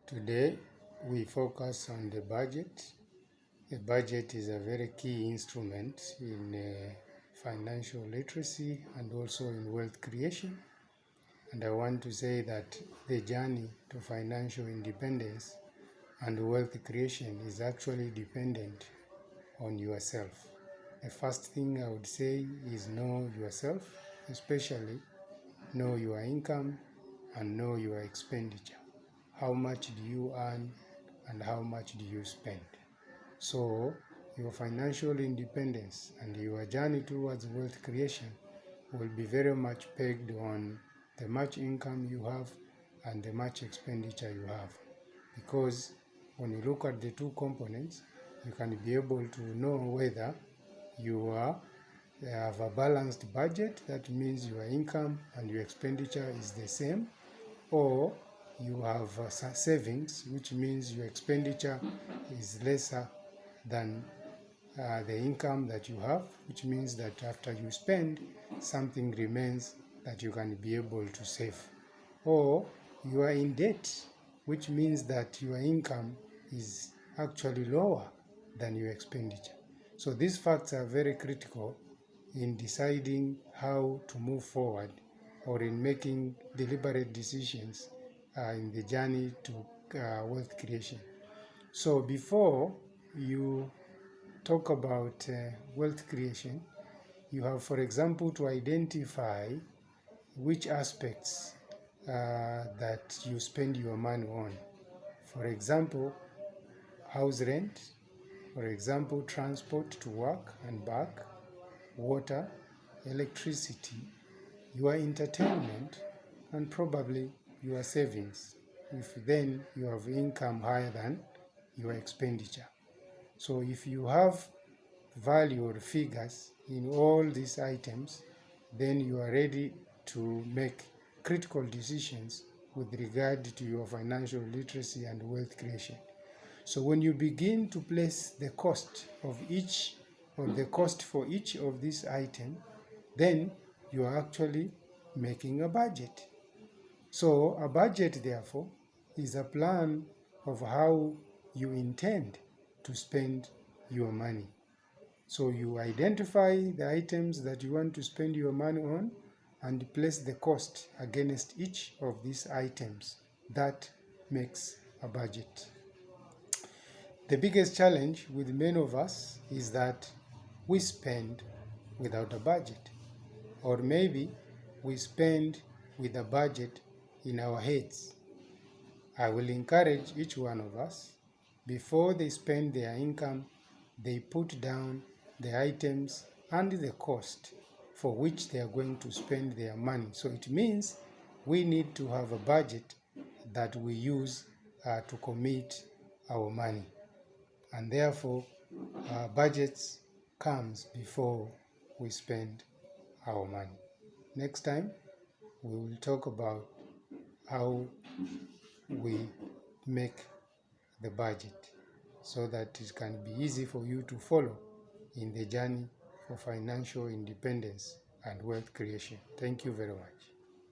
Today, we focus on the budget. The budget is a very key instrument in financial literacy and also in wealth creation. And I want to say that the journey to financial independence and wealth creation is actually dependent on yourself. The first thing I would say is know yourself, especially know your income and know your expenditure. How much do you earn and how much do you spend? So your financial independence and your journey towards wealth creation will be very much pegged on the much income you have and the much expenditure you have. Because when you look at the two components, you can be able to know whether you have a balanced budget, that means your income and your expenditure is the same, or you have savings, which means your expenditure is lesser than the income that you have, which means that after you spend, something remains that you can be able to save. Or you are in debt, which means that your income is actually lower than your expenditure. So these facts are very critical in deciding how to move forward or in making deliberate decisions in the journey to wealth creation. So before you talk about wealth creation, you have, for example, to identify which aspects that you spend your money on. For example, house rent, for example, transport to work and back, water, electricity, your entertainment, and probably your savings, if then you have income higher than your expenditure. So if you have value or figures in all these items, then you are ready to make critical decisions with regard to your financial literacy and wealth creation. So when you begin to place the cost of each or the cost for each of these items, then you are actually making a budget. So a budget, therefore, is a plan of how you intend to spend your money. So you identify the items that you want to spend your money on and place the cost against each of these items. That makes a budget. The biggest challenge with many of us is that we spend without a budget, or maybe we spend with a budget in our heads. I will encourage each one of us, before they spend their income, they put down the items and the cost for which they are going to spend their money. So it means we need to have a budget that we use to commit our money. And therefore, budgets comes before we spend our money. Next time, we will talk about how we make the budget so that it can be easy for you to follow in the journey for financial independence and wealth creation. Thank you very much.